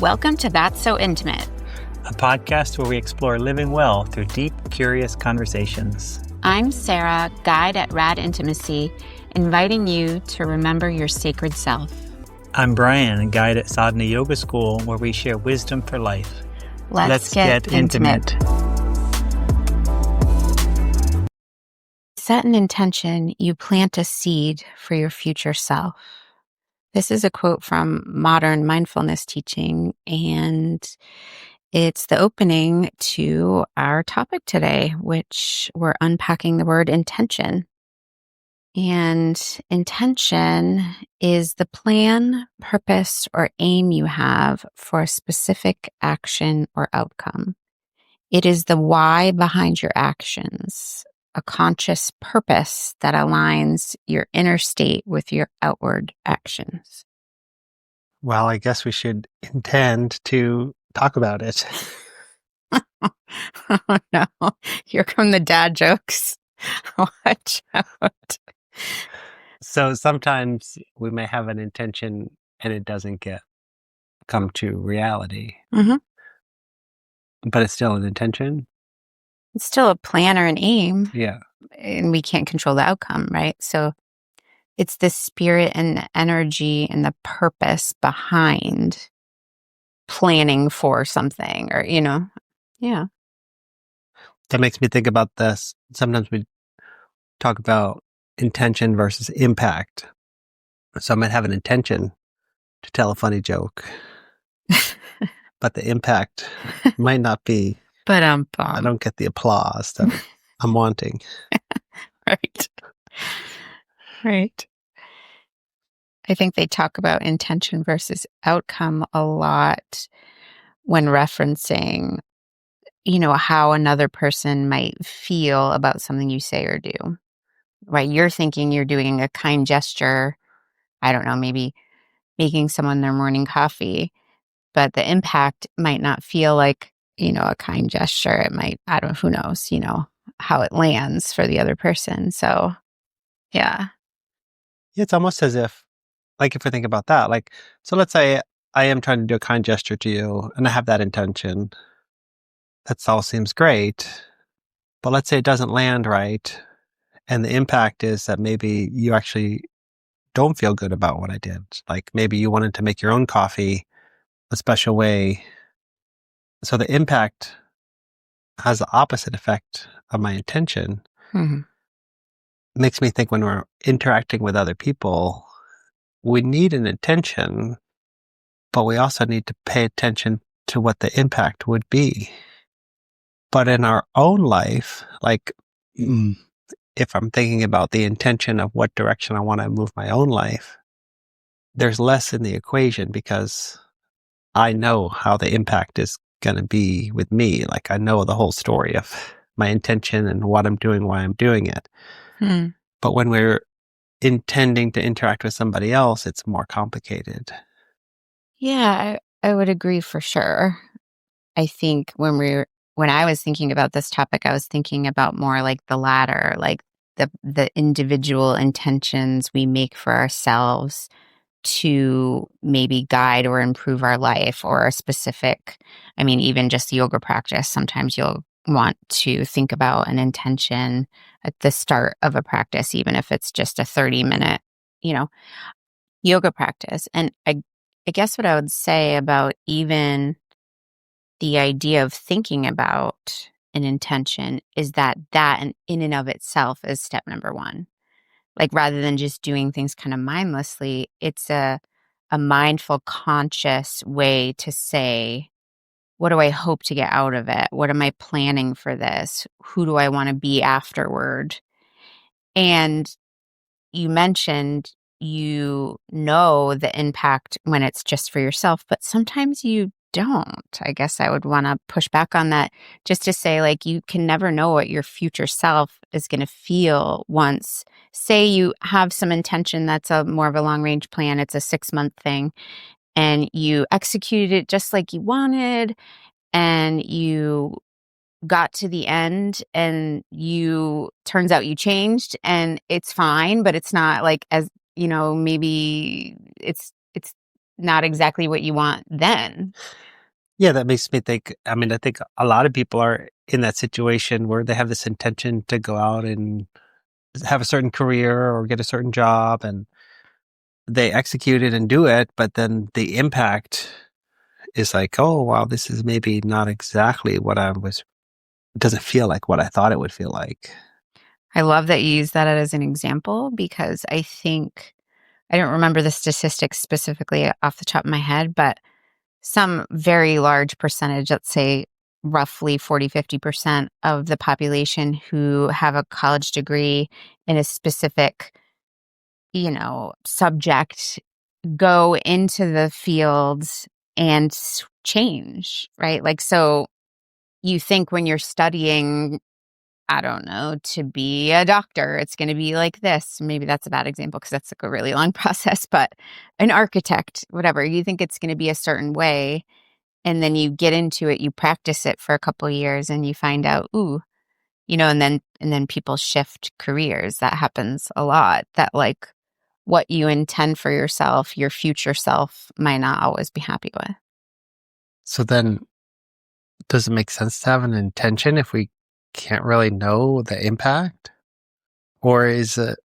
Welcome to That's So Intimate, a podcast where we explore living well through deep, curious conversations. I'm Sarah, guide at Rad Intimacy, inviting you to remember your sacred self. I'm Brian, a guide at Sadhana Yoga School, where we share wisdom for life. Let's get intimate. Set an intention, you plant a seed for your future self. This is a quote from modern mindfulness teaching, and it's the opening to our topic today, which we're unpacking the word intention. And intention is the plan, purpose, or aim you have for a specific action or outcome. It is the why behind your actions, a conscious purpose that aligns your inner state with your outward actions. Well, I guess we should intend to talk about it. Oh no, here come the dad jokes. Watch out. So sometimes we may have an intention and it doesn't come to reality. Mm-hmm. But it's still an intention. It's still a plan or an aim. Yeah. And we can't control the outcome, right? So it's the spirit and the energy and the purpose behind planning for something or, yeah. That makes me think about this. Sometimes we talk about intention versus impact. So I might have an intention to tell a funny joke, but the impact might not be. But I don't get the applause that I'm wanting. Right. I think they talk about intention versus outcome a lot when referencing, how another person might feel about something you say or do. Right? You're thinking you're doing a kind gesture. I don't know, maybe making someone their morning coffee, but the impact might not feel like, a kind gesture. It might, I don't know, who knows, how it lands for the other person. So, yeah. It's almost as if, like, if we think about that, like, so let's say I am trying to do a kind gesture to you and I have that intention. That all seems great. But let's say it doesn't land right. And the impact is that maybe you actually don't feel good about what I did. Like maybe you wanted to make your own coffee a special way. So the impact has the opposite effect of my intention. Mm-hmm. Makes me think when we're interacting with other people, we need an intention, but we also need to pay attention to what the impact would be. But in our own life, like if I'm thinking about the intention of what direction I want to move my own life, there's less in the equation because I know how the impact is going to be with me. Like I know the whole story of my intention and what I'm doing, why I'm doing it. But when we're intending to interact with somebody else, it's more complicated. Yeah, I would agree for sure. I think when I was thinking about this topic, I was thinking about more like the latter, like the individual intentions we make for ourselves to maybe guide or improve our life or a specific, even just yoga practice. Sometimes you'll want to think about an intention at the start of a practice, even if it's just a 30-minute, yoga practice. And I guess what I would say about even the idea of thinking about an intention is that in and of itself is step number one. Like rather than just doing things kind of mindlessly, it's a mindful, conscious way to say, what do I hope to get out of it? What am I planning for this? Who do I want to be afterward? And you mentioned the impact when it's just for yourself, but sometimes you don't. I guess I would want to push back on that just to say, like, you can never know what your future self is going to feel once, say you have some intention that's more of a long range plan. It's a 6-month thing and you executed it just like you wanted and you got to the end and turns out you changed and it's fine, but it's not like as, maybe it's not exactly what you want then. Yeah, that makes me think. I mean, I think a lot of people are in that situation where they have this intention to go out and have a certain career or get a certain job, and they execute it and do it, but then the impact is like, oh, wow, this is maybe not exactly what I was, it doesn't feel like what I thought it would feel like. I love that you use that as an example because I think I don't remember the statistics specifically off the top of my head, but some very large percentage, let's say roughly 40-50% of the population who have a college degree in a specific, subject go into the fields and change, right? Like, so you think when you're studying, I don't know, to be a doctor, it's going to be like this. Maybe that's a bad example because that's like a really long process, but an architect, whatever, you think it's going to be a certain way. And then you get into it, you practice it for a couple of years and you find out, ooh, and then people shift careers. That happens a lot. That like what you intend for yourself, your future self might not always be happy with. So then, does it make sense to have an intention if we can't really know the impact? Or is it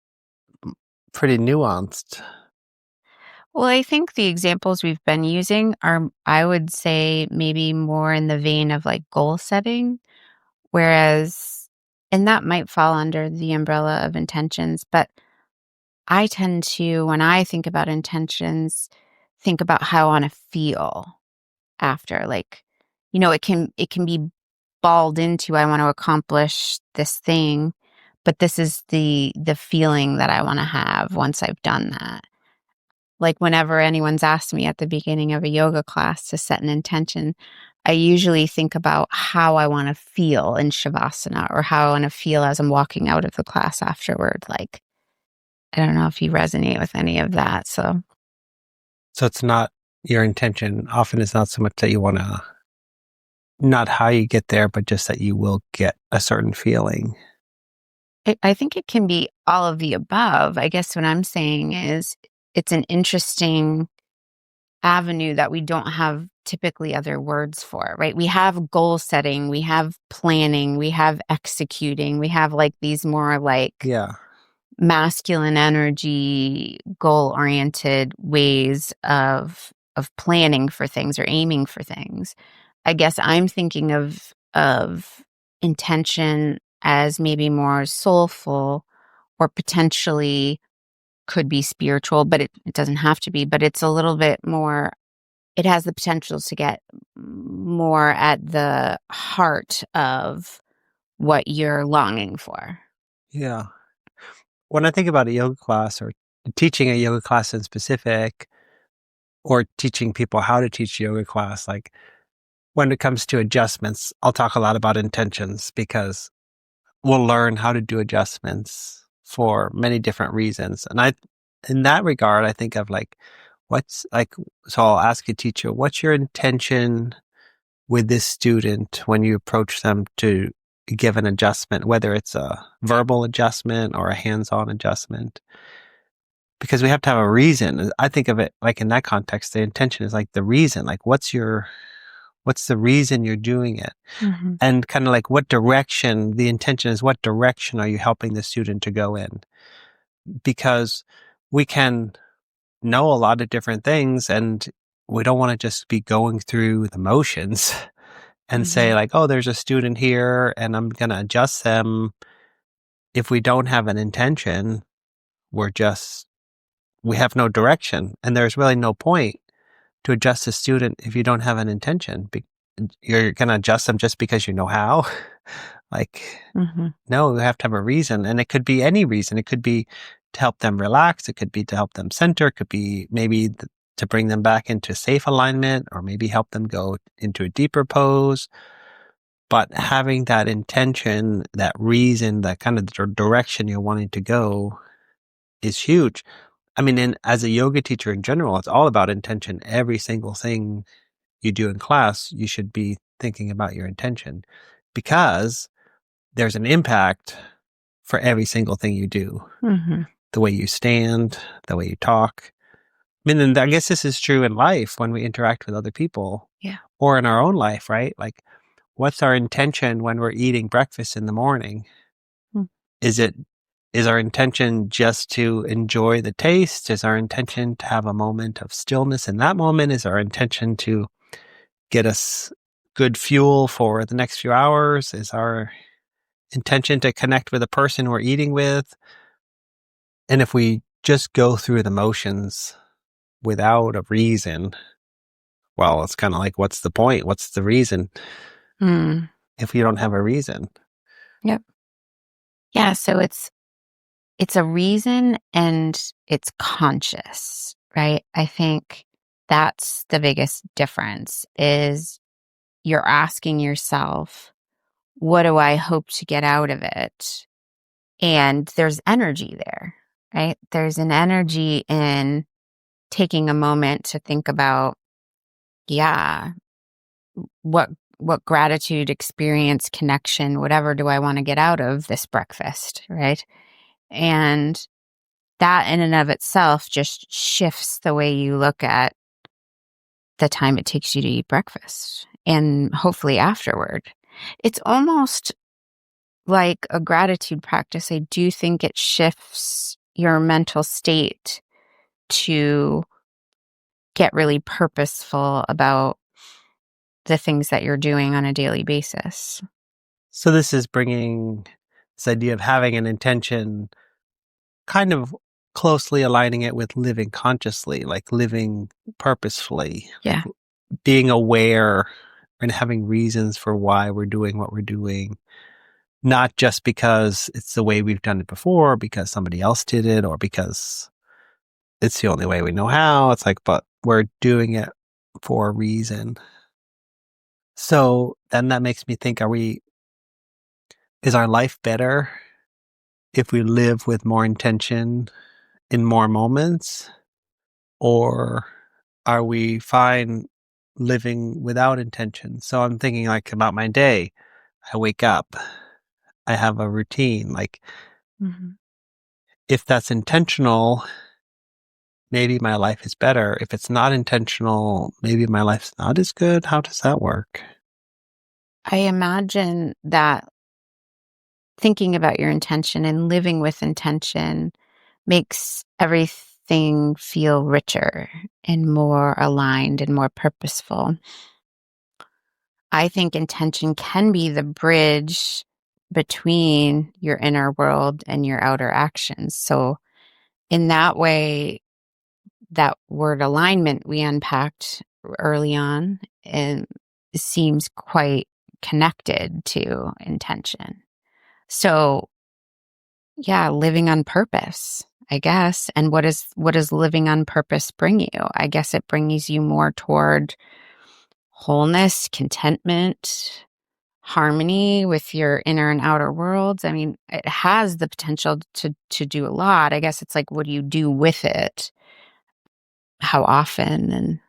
pretty nuanced? Well, I think the examples we've been using are, I would say, maybe more in the vein of like goal setting, whereas, and that might fall under the umbrella of intentions, but I tend to, when I think about intentions, think about how I want to feel after. Like, it can be balled into I want to accomplish this thing, but this is the feeling that I want to have once I've done that. Like whenever anyone's asked me at the beginning of a yoga class to set an intention, I usually think about how I want to feel in Shavasana or how I want to feel as I'm walking out of the class afterward. Like, I don't know if you resonate with any of that. So So it's not your intention. Often it's not so much that you want to, not how you get there, but just that you will get a certain feeling. I think it can be all of the above. I guess what I'm saying is it's an interesting avenue that we don't have typically other words for, right? We have goal setting, we have planning, we have executing, we have like these more like Yeah. masculine energy, goal oriented ways of planning for things or aiming for things. I guess I'm thinking of intention as maybe more soulful or potentially could be spiritual, but it doesn't have to be, but it's a little bit more, it has the potential to get more at the heart of what you're longing for. Yeah. When I think about a yoga class or teaching a yoga class in specific, or teaching people how to teach yoga class, like when it comes to adjustments, I'll talk a lot about intentions because we'll learn how to do adjustments for many different reasons. And in that regard, I think of like, what's like, so I'll ask a teacher, what's your intention with this student when you approach them to give an adjustment, whether it's a verbal adjustment or a hands-on adjustment? Because we have to have a reason. I think of it like in that context, the intention is like the reason, like what's the reason you're doing it? Mhm. And kind of like what direction, the intention is what direction are you helping the student to go in? Because we can know a lot of different things and we don't want to just be going through the motions and say Mhm. like, oh, there's a student here and I'm going to adjust them. If we don't have an intention, we're just, we have no direction and there's really no point to adjust a student if you don't have an intention. You're going to adjust them just because you know how. Like, Mhm. no, you have to have a reason. And it could be any reason. It could be to help them relax. It could be to help them center. It could be maybe to bring them back into safe alignment or maybe help them go into a deeper pose. But having that intention, that reason, that kind of direction you're wanting to go is huge. I mean, as a yoga teacher in general, it's all about intention. Every single thing you do in class, you should be thinking about your intention because there's an impact for every single thing you do. Mhm. The way you stand, the way you talk, I mean, and I guess this is true in life when we interact with other people Yeah. or in our own life, right? Like, what's our intention when we're eating breakfast in the morning? Mm. Is it is our intention just to enjoy the taste? Is our intention to have a moment of stillness in that moment? Is our intention to get us good fuel for the next few hours? Is our intention to connect with a person we're eating with? And if we just go through the motions without a reason, well, it's kind of like, what's the point? What's the reason Mm. if you don't have a reason? Yep. Yeah. So it's a reason and it's conscious, right? I think that's the biggest difference is you're asking yourself, what do I hope to get out of it? And there's energy there, right? There's an energy in taking a moment to think about, yeah, what what gratitude, experience, connection, whatever do I want to get out of this breakfast, right? And that in and of itself just shifts the way you look at the time it takes you to eat breakfast and hopefully afterward. It's almost like a gratitude practice. I do think it shifts your mental state to get really purposeful about the things that you're doing on a daily basis. So this is bringing this idea of having an intention, kind of closely aligning it with living consciously, like living purposefully, like Yeah. being aware and having reasons for why we're doing what we're doing, not just because it's the way we've done it before, because somebody else did it, or because it's the only way we know how. It's like, but we're doing it for a reason. So then that makes me think, is our life better if we live with more intention in more moments? Or are we fine living without intention? So I'm thinking like about my day. I wake up, I have a routine. Like, Mhm. if that's intentional, maybe my life is better. If it's not intentional, maybe my life's not as good. How does that work? I imagine that thinking about your intention and living with intention makes everything feel richer and more aligned and more purposeful. I think intention can be the bridge between your inner world and your outer actions. So, in that way, that word alignment we unpacked early on and seems quite connected to intention. So, yeah, living on purpose, I guess. And what does living on purpose bring you? I guess it brings you more toward wholeness, contentment, harmony with your inner and outer worlds. I mean, it has the potential to do a lot. I guess it's like, what do you do with it? How often and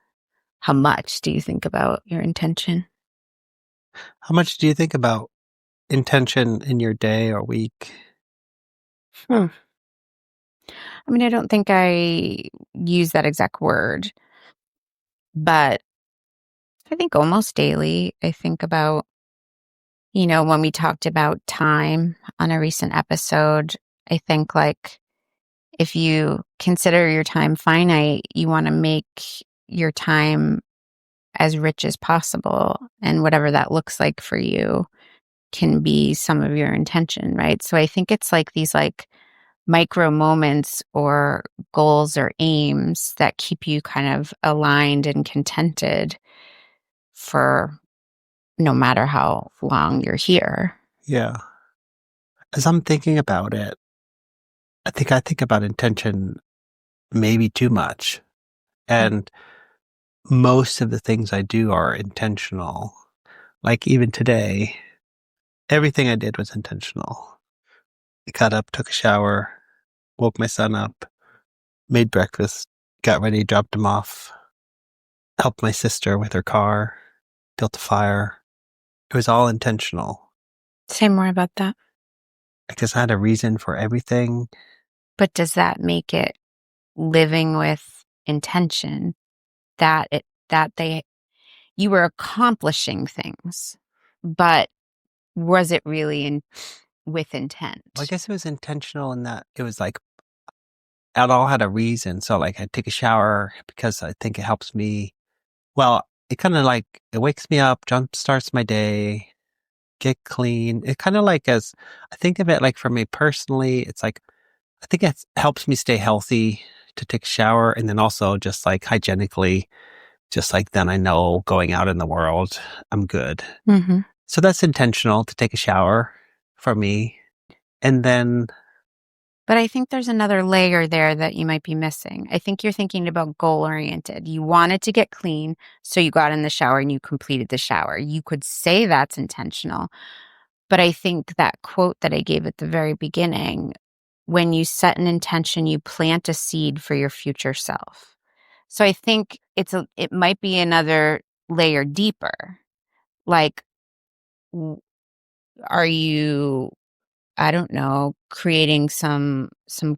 how much do you think about your intention? How much do you think about intention in your day or week? Hmm. I mean, I don't think I use that exact word, but I think almost daily I think about, when we talked about time on a recent episode, I think like if you consider your time finite, you want to make your time as rich as possible. And whatever that looks like for you can be some of your intention, right? So I think it's like these like micro moments or goals or aims that keep you kind of aligned and contented for no matter how long you're here. Yeah. As I'm thinking about it, I think about intention maybe too much. Mm. And most of the things I do are intentional. Like even today, everything I did was intentional. I got up, took a shower, woke my son up, made breakfast, got ready, dropped him off, helped my sister with her car, built a fire. It was all intentional Say more about that. because I had a reason for everything. But does that make it living with intention, that you were accomplishing things, but was it really with I intent? guess it was intentional in that it was like it all had a reason. So like I take a shower because I think it helps me. Well, it kind of like it wakes me up, jump starts my day, get clean. It kind of like as I think of it like for me personally, it's like I think it helps me stay healthy to take a shower, and then also just like hygienically, just like then I know going out in the world, I'm good. Hmm. So that's intentional to take a shower for me. And then, But I think there's another layer there that you might be missing. I think you're thinking about goal oriented. You wanted to get clean, so you got in the shower and you completed the shower. You could say that's intentional. But I think that quote that I gave at the very beginning, when you set an intention, you plant a seed for your future self. So I think it might be another layer deeper. Like, w- are you, I don't know, creating some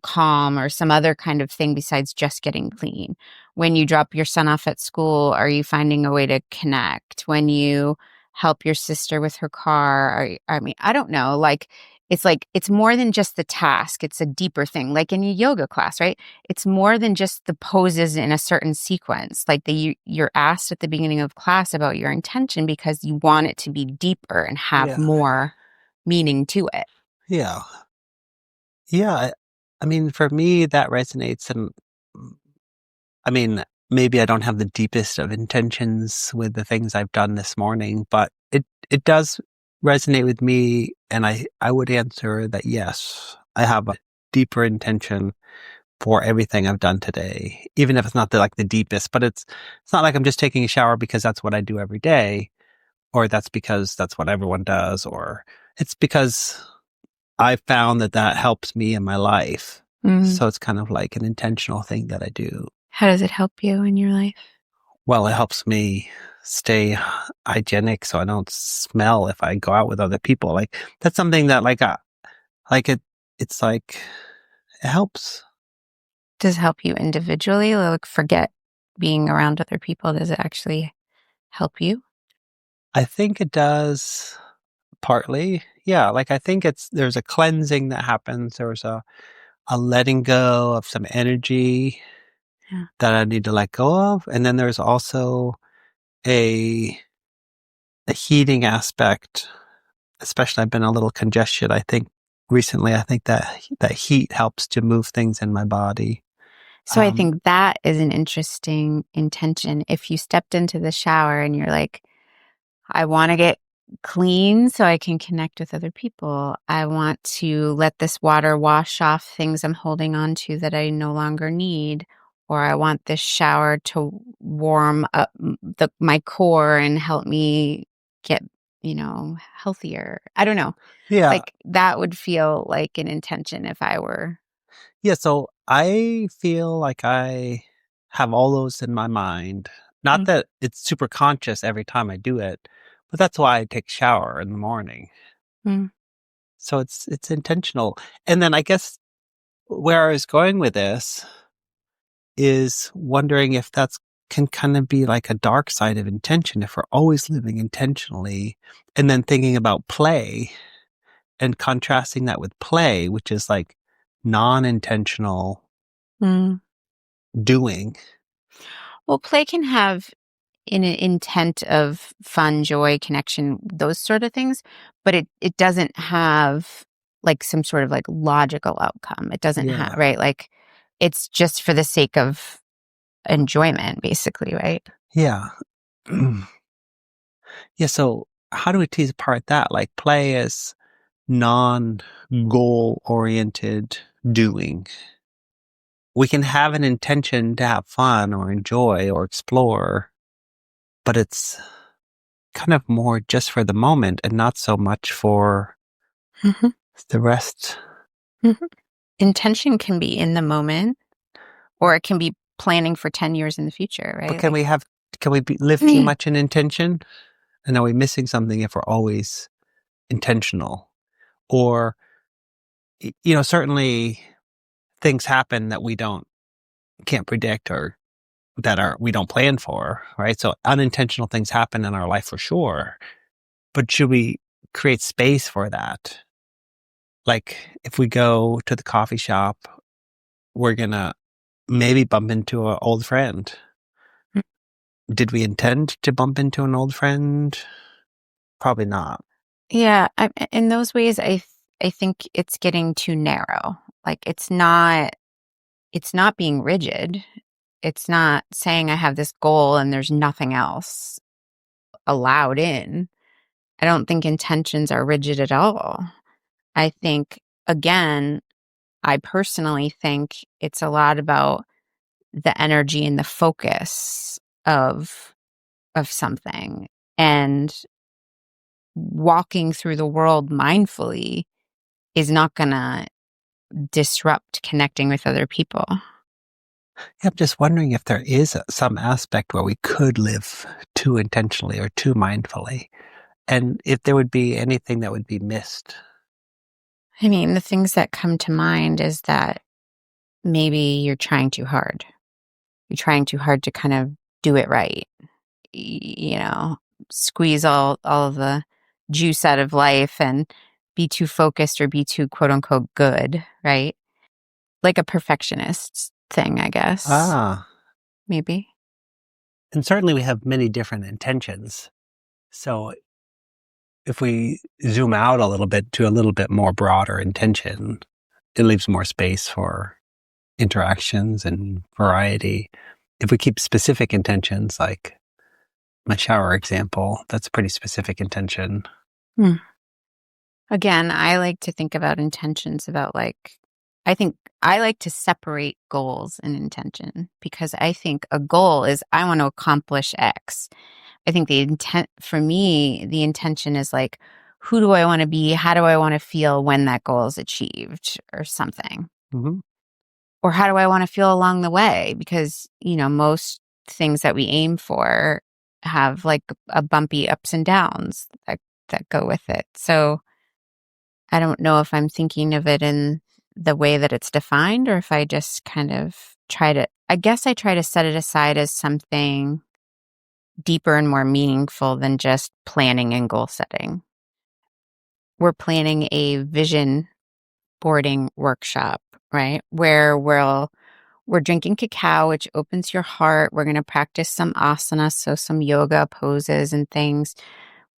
calm or some other kind of thing besides just getting clean? When you drop your son off at school, are you finding a way to connect? When you help your sister with her car, I mean, I don't know, like it's more than just the task. It's a deeper thing. Like in your yoga class, right? It's more than just the poses in a certain sequence. Like you're asked at the beginning of class about your intention because you want it to be deeper and have yeah, more meaning to it. yeah, yeah. I mean, for me, that resonates. And mm, I mean, maybe I don't have the deepest of intentions with the things I've done this morning, but it does resonate with me. And I would answer that yes, I have a deeper intention for everything I've done today, even if it's not like the deepest. But it's not like I'm just taking a shower because that's what I do every day, or that's because that's what everyone does, or it's because I found that that helps me in my life. Mm. So it's kind of like an intentional thing that I do. How does it help you in your life? Well, it helps me stay hygienic so I don't smell if I go out with other people. Like that's something that like it's like it helps. Does it help you individually? Like forget being around other people? Does it actually help you? I think it does partly. Yeah, like I think there's a cleansing that happens. There's a letting go of some energy Yeah. that I need to let go of. And then there's also a the heating aspect, especially I've been a little congested. I think recently, I think that heat helps to move things in my body. So I Um, think that is an interesting intention. If you stepped into the shower and you're like, I want to get clean so I can connect with other people. I want to let this water wash off things I'm holding on to that I no longer need. Or I want this shower to warm up my core and help me get, healthier. I don't know. yeah, Like that would feel like an intention if I were. yeah. So I feel like I have all those in my mind. Not Mm, that it's super conscious every time I do it, but that's why I take a shower in the morning. mm, So it's intentional. And then I guess where I was going with this is wondering if that's can kind of be like a dark side of intention if we're always living intentionally, and then thinking about play and contrasting that with play, which is like non-intentional mm. doing. Well, play can have in an intent of fun, joy, connection, those sort of things, but it doesn't have like some sort of like logical outcome. It doesn't have, Yeah. right? Like it's just for the sake of enjoyment, basically, right? Yeah. Yeah. So how do we tease apart that? Like play is non-goal oriented doing. We can have an intention to have fun or enjoy or explore, but it's kind of more just for the moment and not so much for Hmm. the rest. Hmm. Intention can be in the moment, or it can be planning for 10 years in the future, But right? Like, can we live too much in intention? And are we missing something if we're always intentional? Or, certainly things happen that we can't predict, or that are we don't plan for, right? So unintentional things happen in our life for sure. But should we create space for that? Like if we go to the coffee shop, we're gonna maybe bump into an old friend. Mm. Did we intend to bump into an old friend? Probably not. Yeah, in those ways, I think it's getting too narrow. Like it's not being rigid. It's not saying I have this goal and there's nothing else allowed in. I don't think intentions are rigid at all. I think, again, I personally think it's a lot about the energy and the focus of something, and walking through the world mindfully is not going to disrupt connecting with other people. I'm just wondering if there is some aspect where we could live too intentionally or too mindfully, and if there would be anything that would be missed. I mean, the things that come to mind is that maybe you're trying too hard. You're trying too hard to kind of do it right. You know, squeeze all of the juice out of life and be too focused or be too quote unquote good, right? Like a perfectionist thing, I guess. Ah, Maybe. and certainly we have many different intentions. So if we zoom out a little bit to a little bit more broader intention, it leaves more space for interactions and variety. If we keep specific intentions, like my shower example, that's a pretty specific intention. Hmm. Again, I like to think about intentions about I think I like to separate goals and intention, because I think a goal is I want to accomplish X. I think the intent for me, the intention is like, who do I want to be? How do I want to feel when that goal is achieved or something? Mm-hmm. Or how do I want to feel along the way? Because, most things that we aim for have like a bumpy ups and downs that go with it. So I don't know if I'm thinking of it in the way that it's defined, or if I just kind of I guess I try to set it aside as something deeper and more meaningful than just planning and goal setting. We're planning a vision boarding workshop, right? Where we're drinking cacao, which opens your heart. We're going to practice some asana, so some yoga poses and things.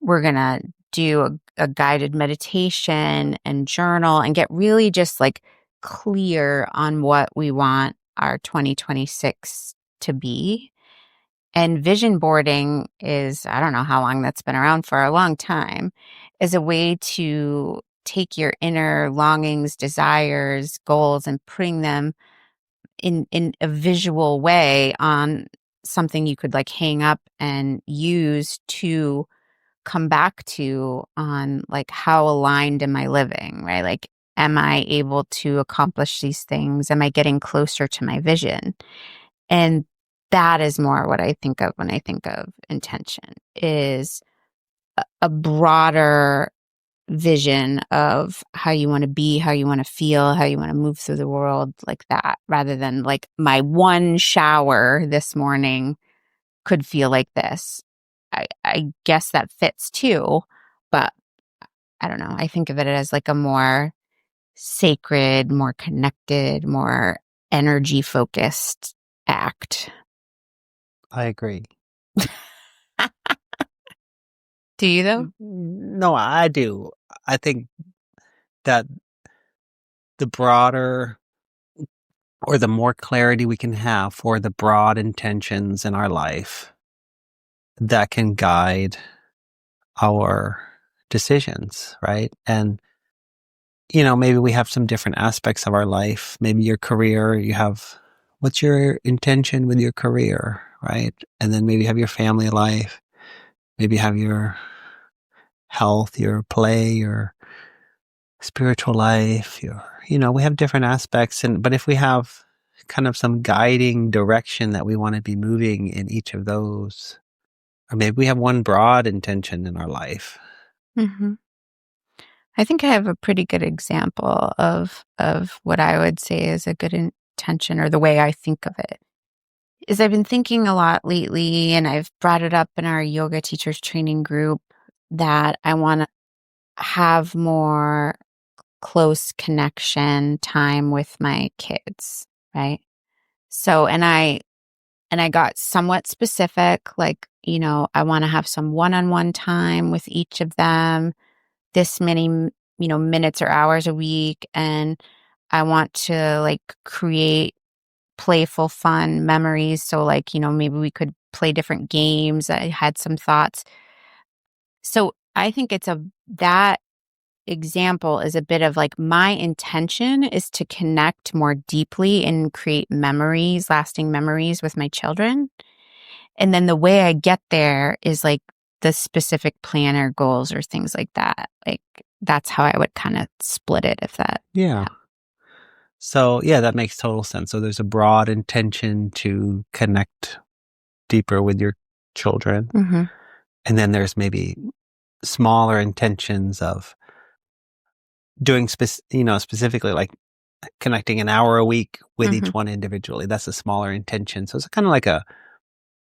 We're going to do a guided meditation and journal and get really just like clear on what we want our 2026 to be. And vision boarding is, I don't know how long that's been around, for a long time, is a way to take your inner longings, desires, goals, and putting them in a visual way on something you could like hang up and use to come back to on like, how aligned am I living, right? Like, am I able to accomplish these things? Am I getting closer to my vision? And that is more what I think of when I think of intention, is a broader vision of how you want to be, how you want to feel, how you want to move through the world, like that, rather than like, my one shower this morning could feel like this. I guess that fits too, but I don't know. I think of it as like a more sacred, more connected, more energy focused act. I agree. Do you though? No, I do. I think that the broader or the more clarity we can have for the broad intentions in our life, that can guide our decisions, right? And, maybe we have some different aspects of our life. Maybe your career, what's your intention with your career, right? And then maybe you have your family life, maybe you have your health, your play, your spiritual life, we have different aspects. But if we have kind of some guiding direction that we want to be moving in each of those, or maybe we have one broad intention in our life. Hmm. I think I have a pretty good example of what I would say is a good intention, or the way I think of it. is I've been thinking a lot lately, and I've brought it up in our yoga teachers training group that I want to have more close connection time with my kids, right? So, and I got somewhat specific, like, I want to have some one-on-one time with each of them, this many, minutes or hours a week, and I want to like create playful, fun memories. So, like, maybe we could play different games. I had some thoughts. So, I think that example is a bit of like my intention is to connect more deeply and create memories, lasting memories with my children. And then the way I get there is like the specific plan or goals or things like that. Like that's how I would kind of split it if that. Yeah. So, yeah, that makes total sense. So there's a broad intention to connect deeper with your children. Mm-hmm. And then there's maybe smaller intentions of doing specifically like connecting an hour a week with Mm-hmm. each one individually. That's a smaller intention. So it's kind of like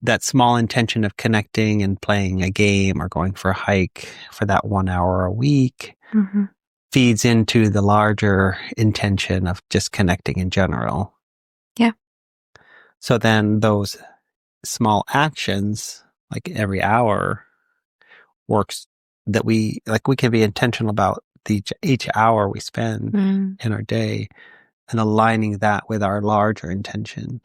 that small intention of connecting and playing a game or going for a hike for that 1 hour a week Mm-hmm. feeds into the larger intention of just connecting in general. Yeah. So then those small actions, like every hour, works that we can be intentional about each hour we spend Mm. in our day and aligning that with our larger intention.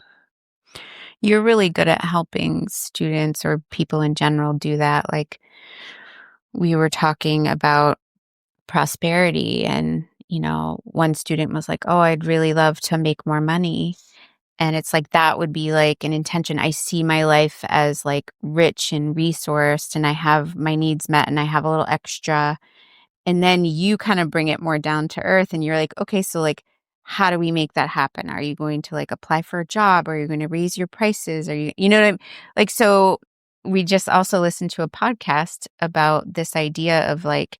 You're really good at helping students or people in general do that. Like we were talking about prosperity and, one student was like, "Oh, I'd really love to make more money." And it's like that would be like an intention. I see my life as like rich and resourced and I have my needs met and I have a little extra. And then you kind of bring it more down to earth and you're like, okay, so like, how do we make that happen? Are you going to like apply for a job? Or are you going to raise your prices? Are you know what I'm like? So we just also listened to a podcast about this idea of like,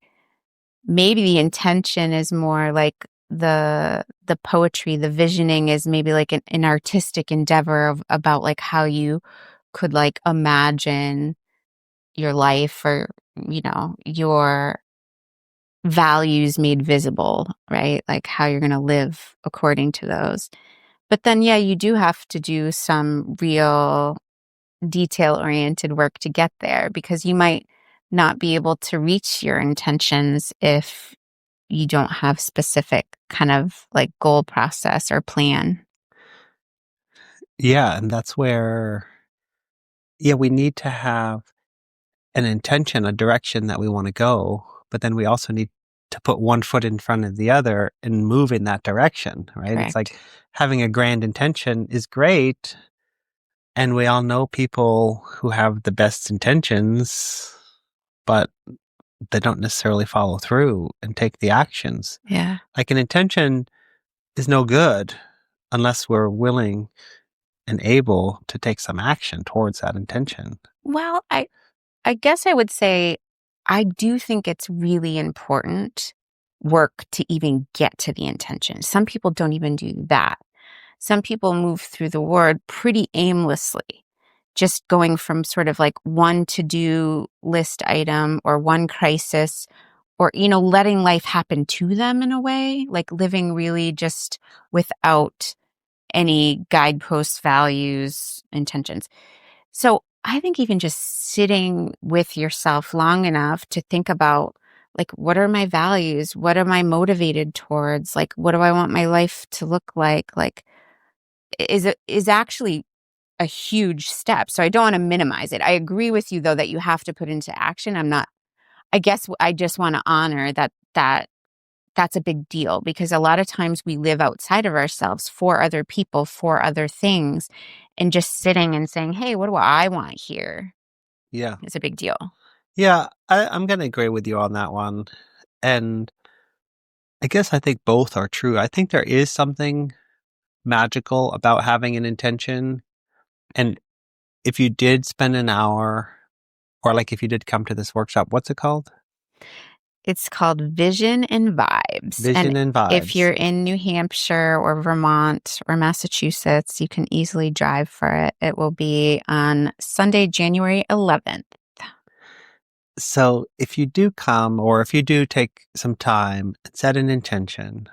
maybe the intention is more like the poetry, the visioning is maybe like an artistic endeavor about like how you could like imagine your life or, your values made visible, right? Like how you're going to live according to those. But then, yeah, you do have to do some real detail oriented work to get there because you might not be able to reach your intentions if you don't have specific kind of like goal process or plan. Yeah, and that's where we need to have an intention, a direction that we want to go, but then we also need to put one foot in front of the other and move in that direction, right? It's like Correct. having a grand intention is great, and we all know people who have the best intentions, but they don't necessarily follow through and take the actions. Yeah. Like an intention is no good unless we're willing and able to take some action towards that intention. Well, I guess I would say I do think it's really important work to even get to the intention. Some people don't even do that. Some people move through the word pretty aimlessly, just going from sort of like one to do list item or one crisis or, letting life happen to them in a way, like living really just without any guideposts, values, intentions. So I think even just sitting with yourself long enough to think about like, what are my values? What am I motivated towards? Like, what do I want my life to look like? Like, is actually a huge step. So I don't want to minimize it. I agree with you though that you have to put into action. I guess I just want to honor that's a big deal because a lot of times we live outside of ourselves for other people, for other things, and just sitting and saying, "Hey, what do I want here?" Yeah. is a big deal. Yeah, I'm going to agree with you on that one. And I think both are true. I think there is something magical about having an intention. And if you did spend an hour, or like if you did come to this workshop, what's it called? It's called Vision and Vibes. And Vision and if vibes. you're in New Hampshire or Vermont or Massachusetts, you can easily drive for it. It will be on Sunday, January 11th. So if you do come, or if you do take some time and set an intention,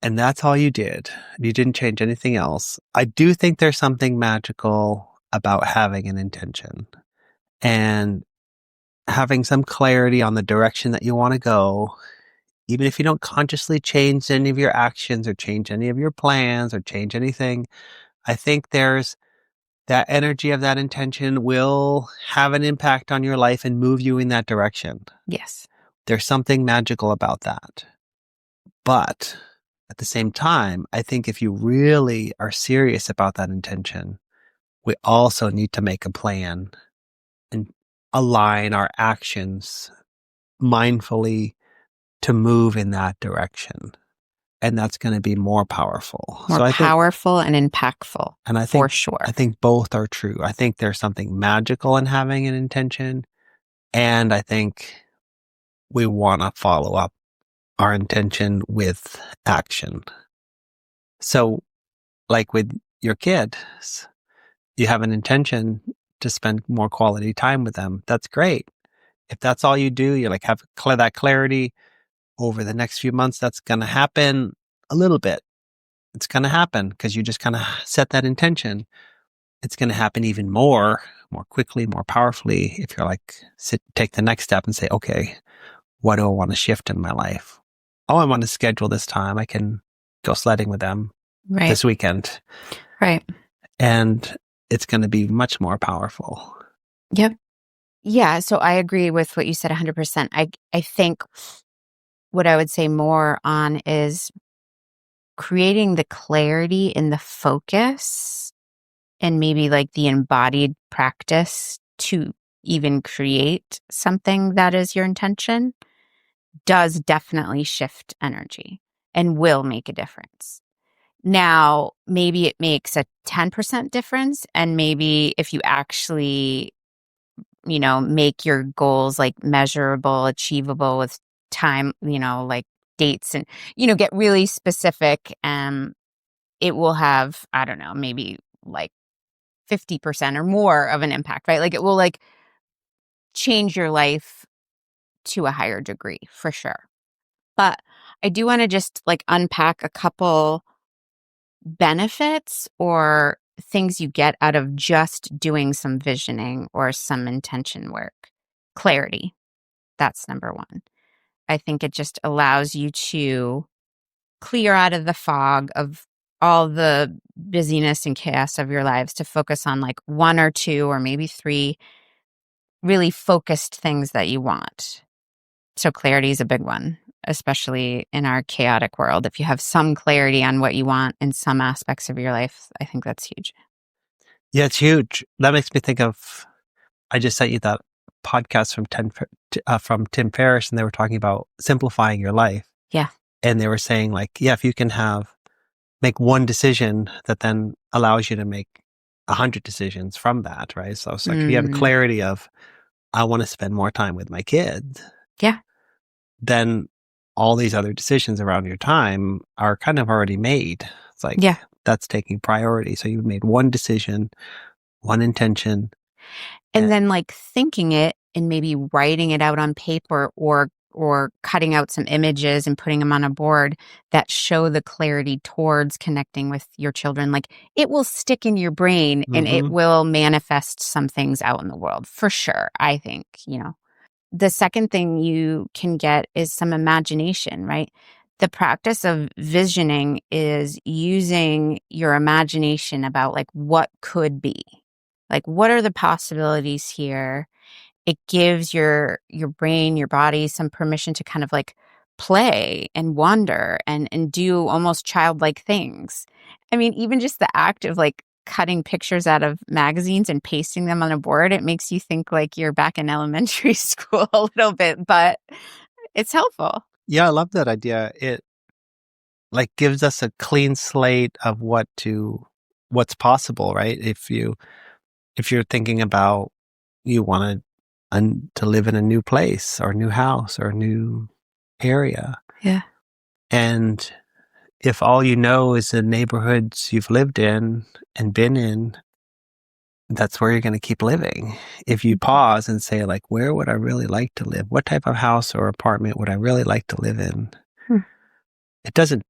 and that's all you did, you didn't change anything else, I do think there's something magical about having an intention and having some clarity on the direction that you want to go. Even if you don't consciously change any of your actions or change any of your plans or change anything, I think there's that energy of that intention will have an impact on your life and move you in that direction. Yes. There's something magical about that. But at the same time, I think if you really are serious about that intention, we also need to make a plan and align our actions mindfully to move in that direction. And that's going to be more powerful. More powerful and impactful, And for sure. I think both are true. I think there's something magical in having an intention. And I think we want to follow up our intention with action. So, like with your kids, you have an intention to spend more quality time with them. That's great. If that's all you do, you like have that clarity over the next few months, that's going to happen a little bit. It's going to happen because you just kind of set that intention. It's going to happen even more quickly, more powerfully if you're like, take the next step and say, okay, what do I want to shift in my life? Oh, I want to schedule this time. I can go sledding with them this weekend. Right. And it's going to be much more powerful. Yep. Yeah. So I agree with what you said 100%. I think what I would say more on is creating the clarity in the focus and maybe like the embodied practice to even create something that is your intention does definitely shift energy and will make a difference. Now, maybe it makes a 10% difference. And maybe if you actually, make your goals like measurable, achievable with time, like dates and, get really specific, it will have, I don't know, maybe like 50% or more of an impact, right? Like it will like change your life to a higher degree for sure. But I do want to just like unpack a couple benefits or things you get out of just doing some visioning or some intention work. Clarity. That's number one. I think it just allows you to clear out of the fog of all the busyness and chaos of your lives to focus on like one or two or maybe three really focused things that you want. So clarity is a big one, especially in our chaotic world. If you have some clarity on what you want in some aspects of your life, I think that's huge. Yeah, it's huge. That makes me think of, I just sent you that podcast from Tim Ferriss, and they were talking about simplifying your life. Yeah. And they were saying like, yeah, if you can make one decision that then allows you to make 100 decisions from that, right? So it's like, if you have clarity of, I want to spend more time with my kids. Yeah. Then all these other decisions around your time are kind of already made. It's like, that's taking priority. So you've made one decision, one intention. And then like thinking it and maybe writing it out on paper or cutting out some images and putting them on a board that show the clarity towards connecting with your children. Like it will stick in your brain and it will manifest some things out in the world for sure. I think, The second thing you can get is some imagination, right? The practice of visioning is using your imagination about like what could be. Like what are the possibilities here? It gives your brain, your body some permission to kind of like play and wonder and do almost childlike things. I mean, even just the act of like cutting pictures out of magazines and pasting them on a board, it makes you think like you're back in elementary school a little bit, but it's helpful. Yeah, I love that idea. It like gives us a clean slate of what's possible, right? If you're thinking about, you want to to live in a new place or a new house or a new area. Yeah. And if all you know is the neighborhoods you've lived in and been in, that's where you're going to keep living. If you Mhm. pause and say, like, where would I really like to live? What type of house or apartment would I really like to live in? Hmm. It doesn't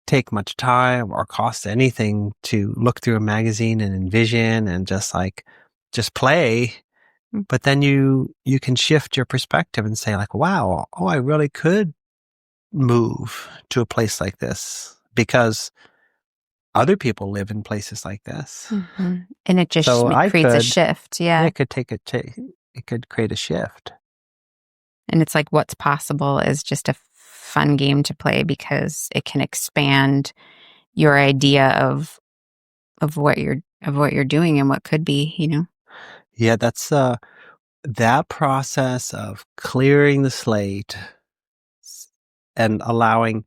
take much time or cost anything to look through a magazine and envision and just play. Hmm. But then you can shift your perspective and say, like, wow, oh, I really could move to a place like this because other people live in places like this. Mhm. And it just So I creates a could, shift. yeah, Yeah. it could create a shift. And it's like what's possible is just a fun game to play because it can expand your idea of what you're doing and what could be, you know? Yeah, that's that process of clearing the slate and allowing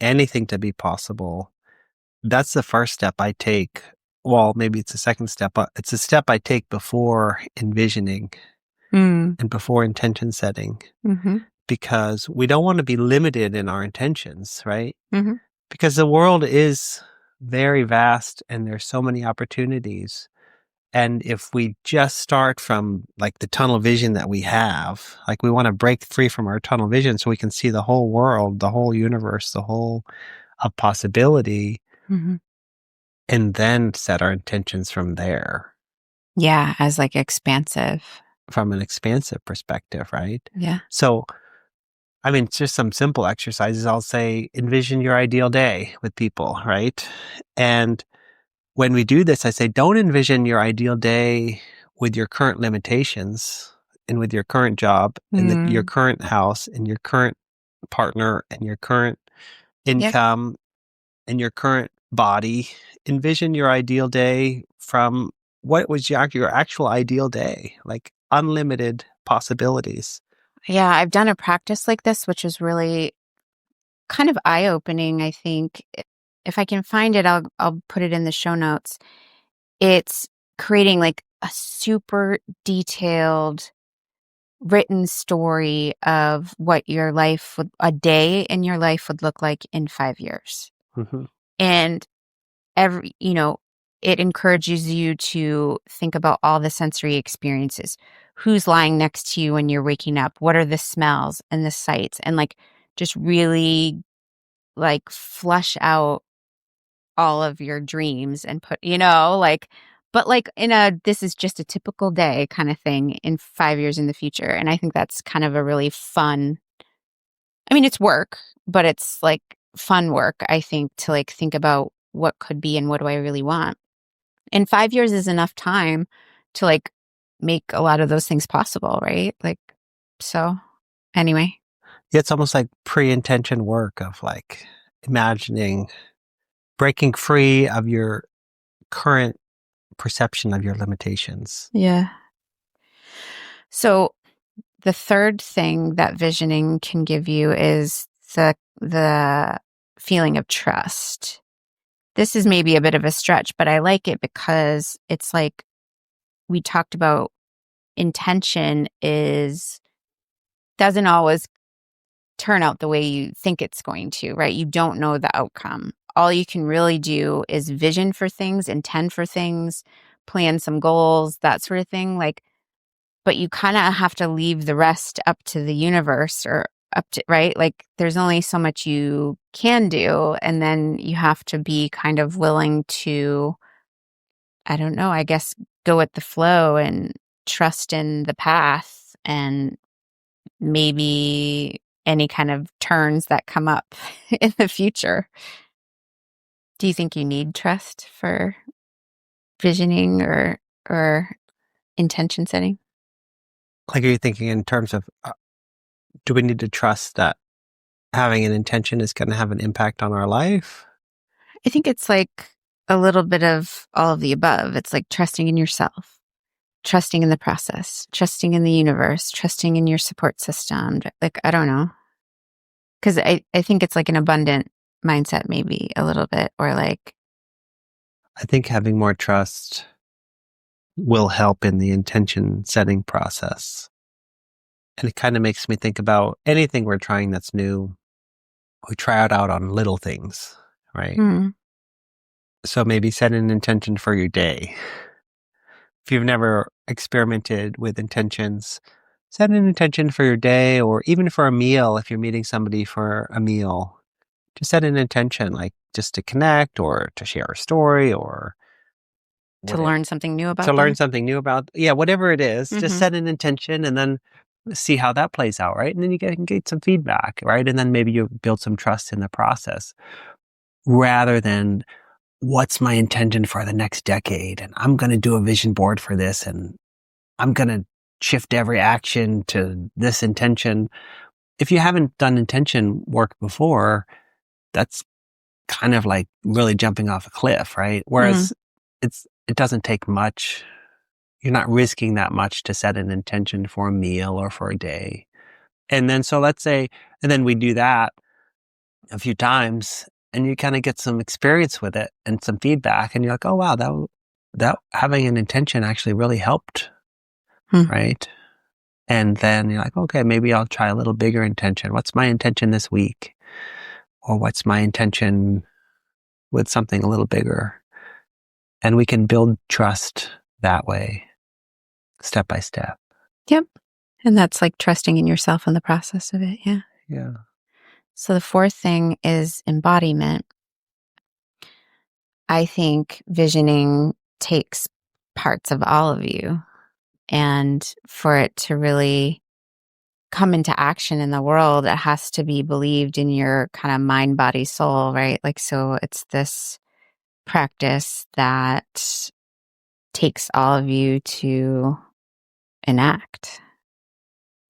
anything to be possible. That's the first step I take. Well, maybe it's a second step, but it's a step I take before envisioning Mm. and before intention setting, Mhm. because we don't want to be limited in our intentions, right? Mhm. Because the world is very vast and there's so many opportunities. And if we just start from like the tunnel vision that we have, like we want to break free from our tunnel vision so we can see the whole world, the whole universe, the whole of possibility, Mhm. and then set our intentions from there, Yeah, as like expansive. from an expansive perspective, right? Yeah. So, I mean, just some simple exercises. I'll say, envision your ideal day with people, right? And when we do this, I say, don't envision your ideal day with your current limitations and with your current job and your Mm. current house and your current partner and your current Yep. income and your current body. Envision your ideal day from what was your actual ideal day, like unlimited possibilities. Yeah, I've done a practice like this, which is really kind of eye-opening, I think. If I can find it, I'll put it in the show notes. It's creating like a super detailed written story of what your life would a day in your life would look like in 5 years. Hmm. And it encourages you to think about all the sensory experiences. Who's lying next to you when you're waking up? What are the smells and the sights? And like just really like flush out all of your dreams and put, but like in a this is just a typical day kind of thing in 5 years in the future. And I think that's kind of a really fun. I mean, it's work, but it's like fun work, I think, to like think about what could be and what do I really want. And 5 years is enough time to like make a lot of those things possible, right? Like, so anyway. Yeah, it's almost like pre-intention work of like imagining breaking free of your current perception of your limitations. Yeah. So the third thing that visioning can give you is the feeling of trust. This is maybe a bit of a stretch, but I like it because it's like we talked about intention is doesn't always turn out the way you think it's going to, right? You don't know the outcome. All you can really do is vision for things, intend for things, plan some goals, that sort of thing. Like, but you kind of have to leave the rest up to the universe or up to, right? Like, there's only so much you can do. And then you have to be kind of willing to, I don't know, I guess, go with the flow and trust in the path and maybe any kind of turns that come up in the future. Do you think you need trust for visioning or intention setting? Like, are you thinking in terms of do we need to trust that having an intention is going to have an impact on our life? I think it's like a little bit of all of the above. It's like trusting in yourself, trusting in the process, trusting in the universe, trusting in your support system. Like, I don't know. Because I think it's like an abundant mindset, maybe a little bit, or like, I think having more trust will help in the intention setting process. And it kind of makes me think about anything we're trying that's new. We try it out on little things, right? Mm. So maybe set an intention for your day. If you've never experimented with intentions, set an intention for your day or even for a meal. If you're meeting somebody for a meal, just set an intention, like just to connect or to share a story or To whatever, learn something new to about learn them. something new about, yeah, whatever it is, just Mm-hmm. set an intention and then see how that plays out, right? And then you can get some feedback, right? And then maybe you build some trust in the process rather than what's my intention for the next decade? And I'm going to do a vision board for this and I'm going to shift every action to this intention. If you haven't done intention work before, that's kind of like really jumping off a cliff, right? Mm-hmm. Whereas it doesn't take much. You're not risking that much to set an intention for a meal or for a day. And then, so let's say, and then we do that a few times and you kind of get some experience with it and some feedback. And you're like, oh, wow, that having an intention actually really helped. Hmm. Right. And then you're like, okay, maybe I'll try a little bigger intention. What's my intention this week? Or what's my intention with something a little bigger? And we can build trust that way, step by step. Yep. And that's like trusting in yourself in the process of it. Yeah. Yeah. So the fourth thing is embodiment. I think visioning takes parts of all of you. And for it to really come into action in the world, it has to be believed in your kind of mind, body, soul, right? Like, so it's this practice that takes all of you to enact.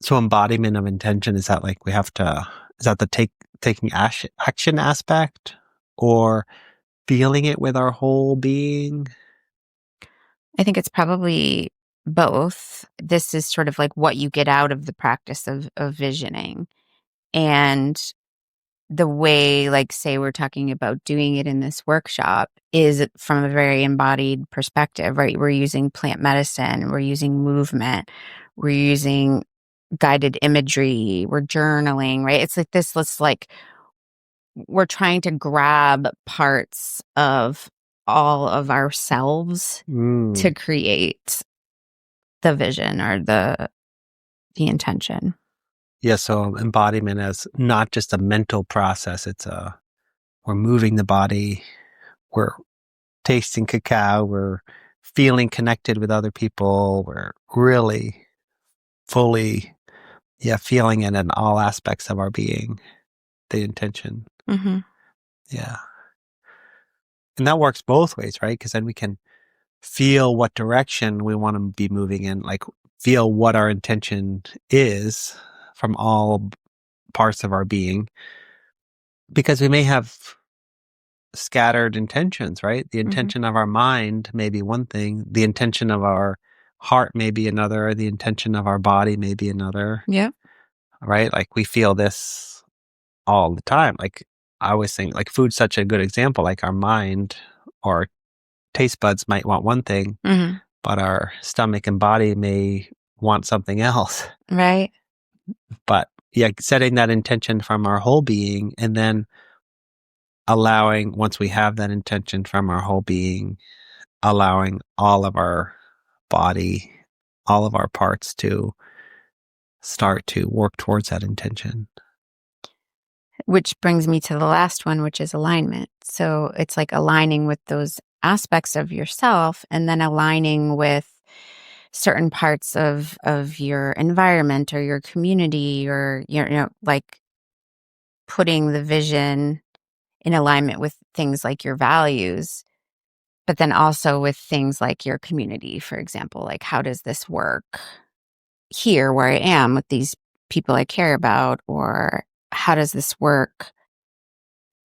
So embodiment of intention, is that like is that the taking action aspect or feeling it with our whole being? I think it's probably both. This is sort of like what you get out of the practice of visioning. And the way, like, say, we're talking about doing it in this workshop is from a very embodied perspective, right? We're using plant medicine, we're using movement, we're using guided imagery, we're journaling, right? It's like this, let's like, we're trying to grab parts of all of ourselves Mm. to create the vision or the intention. Yeah, so embodiment as not just a mental process, we're moving the body, we're tasting cacao, we're feeling connected with other people, we're really fully, yeah, feeling it in all aspects of our being, the intention. Hmm. Yeah. And that works both ways, right? Because then we can feel what direction we want to be moving in, like feel what our intention is from all parts of our being, because we may have scattered intentions, right? The Hmm. intention of our mind may be one thing, the intention of our heart may be another, the intention of our body may be another, Yep. right? Like we feel this all the time. Like I always think like food's such a good example, like our mind or taste buds might want one thing, Hmm. but our stomach and body may want something else. Right. But yeah, setting that intention from our whole being and then allowing, once we have that intention from our whole being, allowing all of our body, all of our parts to start to work towards that intention. Which brings me to the last one, which is alignment. So it's like aligning with those aspects of yourself and then aligning with certain parts of your environment or your community or like putting the vision in alignment with things like your values, but then also with things like your community, for example, like how does this work here where I am with these people I care about, or how does this work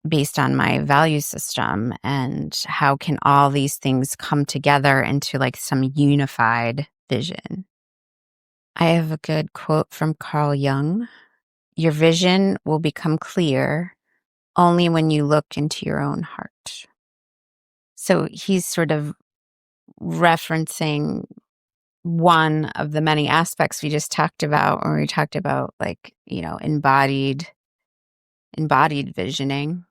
based on my value system, and how can all these things come together into like some unified vision. I have a good quote from Carl Jung. Your vision will become clear only when you look into your own heart. So he's sort of referencing one of the many aspects we just talked about when we talked about like, embodied visioning,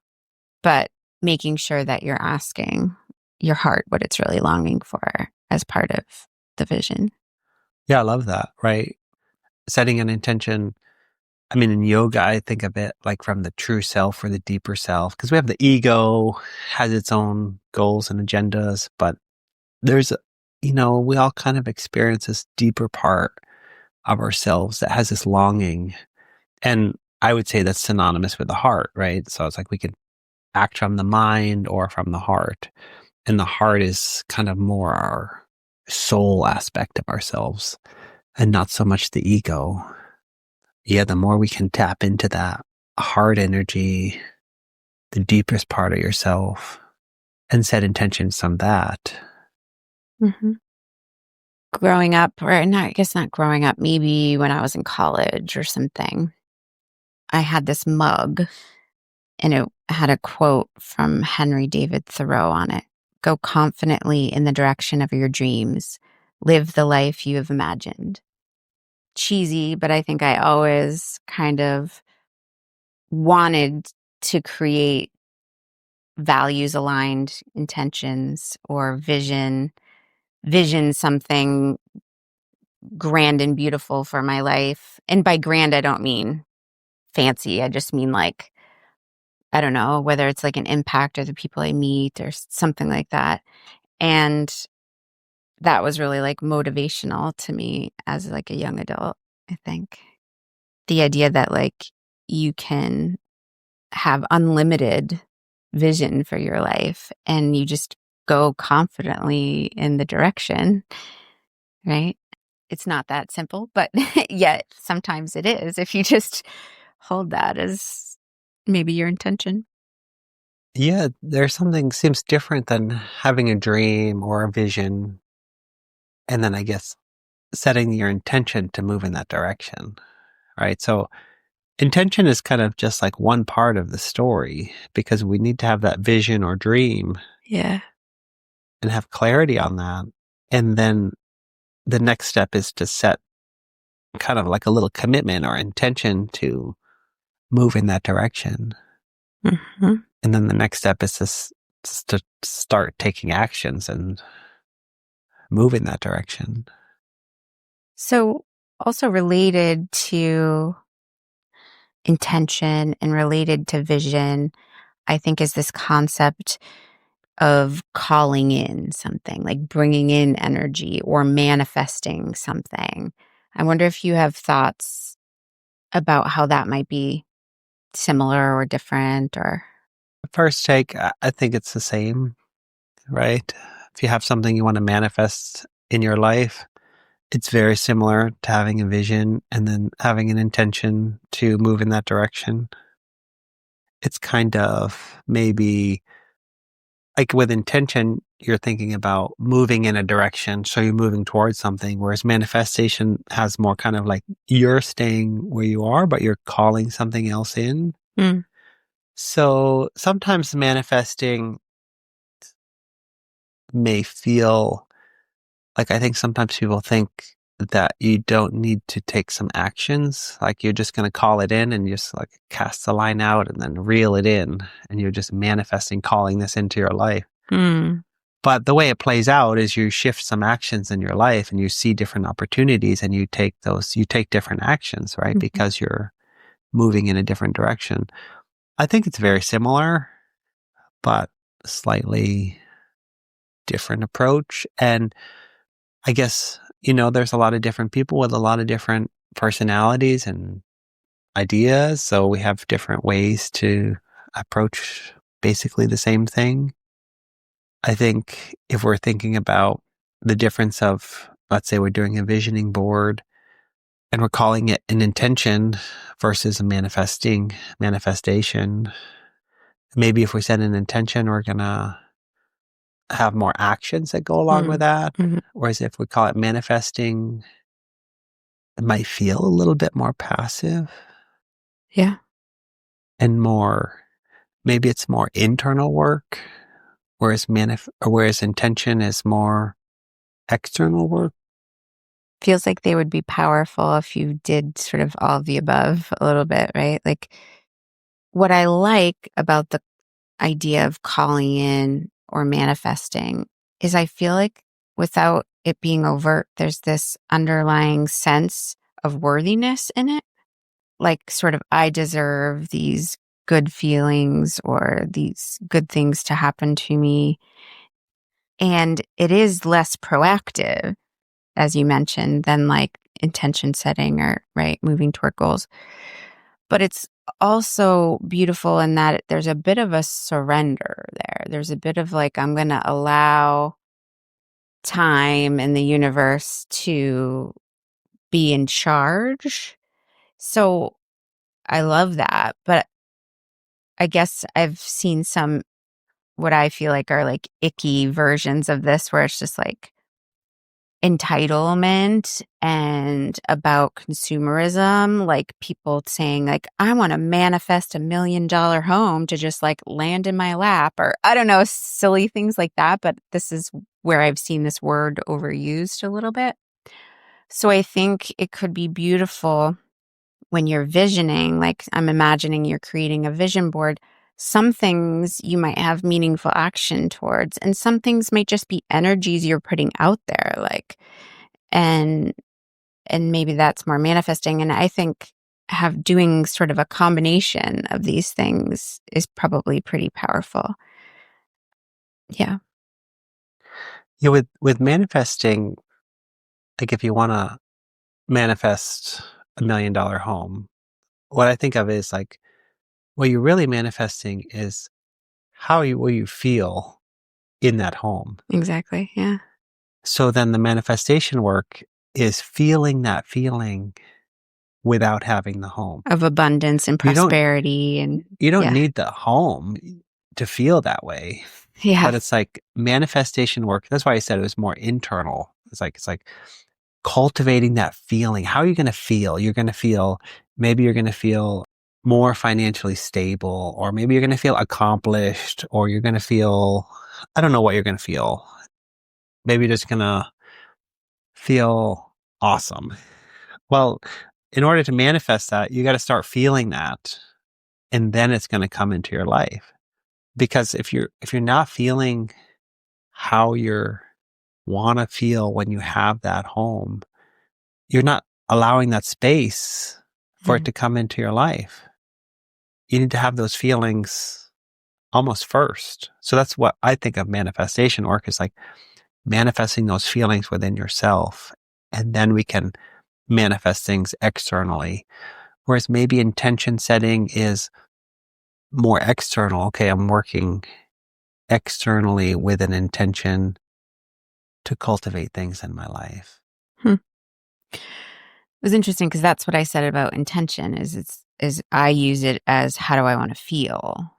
but making sure that you're asking your heart what it's really longing for as part of the vision. Yeah, I love that, right? Setting an intention. I mean, in yoga, I think of it like from the true self or the deeper self, because we have the ego has its own goals and agendas, but there's, we all kind of experience this deeper part of ourselves that has this longing. And I would say that's synonymous with the heart, right? So it's like we can act from the mind or from the heart. And the heart is kind of more our soul aspect of ourselves and not so much the ego. Yeah, the more we can tap into that heart energy, the deepest part of yourself, and set intentions from that. Hmm. Growing up, or not, I guess not growing up, maybe when I was in college or something, I had this mug and it had a quote from Henry David Thoreau on it. Go confidently in the direction of your dreams. Live the life you have imagined. Cheesy, but I think I always kind of wanted to create values aligned intentions or vision something grand and beautiful for my life. And by grand, I don't mean fancy. I just mean like, I don't know, whether it's like an impact or the people I meet or something like that. And that was really like motivational to me as like a young adult, I think. The idea that like you can have unlimited vision for your life and you just go confidently in the direction, right? It's not that simple, but yet sometimes it is if you just hold that as maybe your intention. Yeah, there's something seems different than having a dream or a vision. And then I guess setting your intention to move in that direction, right? So intention is kind of just like one part of the story because we need to have that vision or dream Yeah. and have clarity on that. And then the next step is to set kind of like a little commitment or intention to move in that direction. Hmm. And then the next step is to start taking actions and move in that direction. So, also related to intention and related to vision, I think is this concept of calling in something, like bringing in energy or manifesting something. I wonder if you have thoughts about how that might be similar or different or. First take, I think it's the same, right? If you have something you want to manifest in your life, it's very similar to having a vision and then having an intention to move in that direction. It's kind of maybe like with intention, you're thinking about moving in a direction. So you're moving towards something, whereas manifestation has more kind of like you're staying where you are, but you're calling something else in. Mm, So sometimes manifesting may feel like I think sometimes people think that you don't need to take some actions. Like you're just going to call it in and just like cast the line out and then reel it in. And you're just manifesting, calling this into your life. mm, But the way it plays out is you shift some actions in your life and you see different opportunities and you take different actions, right? mhm. Because you're moving in a different direction. I think it's very similar, but slightly different approach. And I guess, there's a lot of different people with a lot of different personalities and ideas. So we have different ways to approach basically the same thing. I think if we're thinking about the difference of, let's say we're doing a visioning board and we're calling it an intention versus a manifestation, maybe if we set an intention, we're going to have more actions that go along with Mm, that. mhm. Whereas if we call it manifesting, it might feel a little bit more passive Yeah. and maybe it's more internal work, whereas intention is more external work. feels like they would be powerful if you did sort of all of the above a little bit, right? Like what I like about the idea of calling in or manifesting is I feel like without it being overt, there's this underlying sense of worthiness in it. Like, sort of, I deserve these good feelings or these good things to happen to me. And it is less proactive, as you mentioned, than like intention setting or, right, moving toward goals. But it's also beautiful in that there's a bit of a surrender there. There's a bit of like, I'm going to allow time and the universe to be in charge. So I love that. But I guess I've seen some what I feel like are like icky versions of this where it's just like entitlement and about consumerism, like people saying like I want to manifest $1 million home to just like land in my lap, or I don't know, silly things like that. But this is where I've seen this word overused a little bit. So I think it could be beautiful when you're visioning, like I'm imagining you're creating a vision board. Some things you might have meaningful action towards, and some things might just be energies you're putting out there, like, and maybe that's more manifesting. And I think have doing sort of a combination of these things is probably pretty powerful. Yeah, Yeah, with manifesting, like if you want to manifest $1 million home, what I think of is like what you're really manifesting is how you will you feel in that home. exactly. Yeah. So then the manifestation work is feeling that feeling without having the home. Of abundance and You don't prosperity and you don't yeah. need the home to feel that way. Yeah. But it's like manifestation work. That's why I said it was more internal. It's like cultivating that feeling. How are you going to feel? Maybe you're going to feel more financially stable, or maybe you're going to feel accomplished, or you're going to feel, I don't know what you're going to feel. Maybe you're just going to feel awesome. Well, in order to manifest that, you got to start feeling that, and then it's going to come into your life. Because if you're not feeling how you want to feel when you have that home, you're not allowing that space for it Mm. to come into your life. You need to have those feelings almost first. So that's what I think of manifestation work is like manifesting those feelings within yourself. And then we can manifest things externally. Whereas maybe intention setting is more external. Okay, I'm working externally with an intention to cultivate things in my life. Hmm. It was interesting because that's what I said about intention is I use it as how do I want to feel.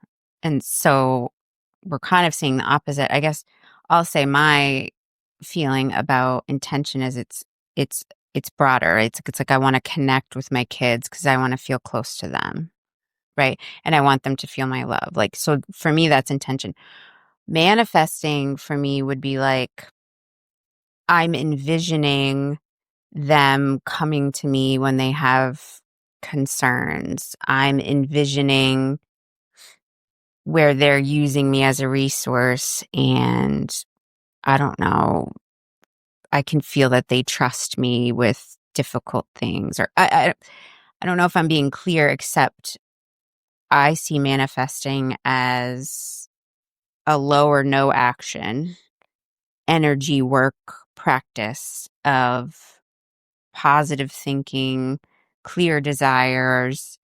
And so we're kind of seeing the opposite. I guess I'll say my feeling about intention is it's it's broader. It's like I want to connect with my kids because I want to feel close to them, right? And I want them to feel my love. Like so for me that's intention. Manifesting for me would be like I'm envisioning them coming to me when they have concerns. I'm envisioning where they're using me as a resource and I don't know, I can feel that they trust me with difficult things or I don't know if I'm being clear except I see manifesting as a low or no action energy work practice of positive thinking, clear desires,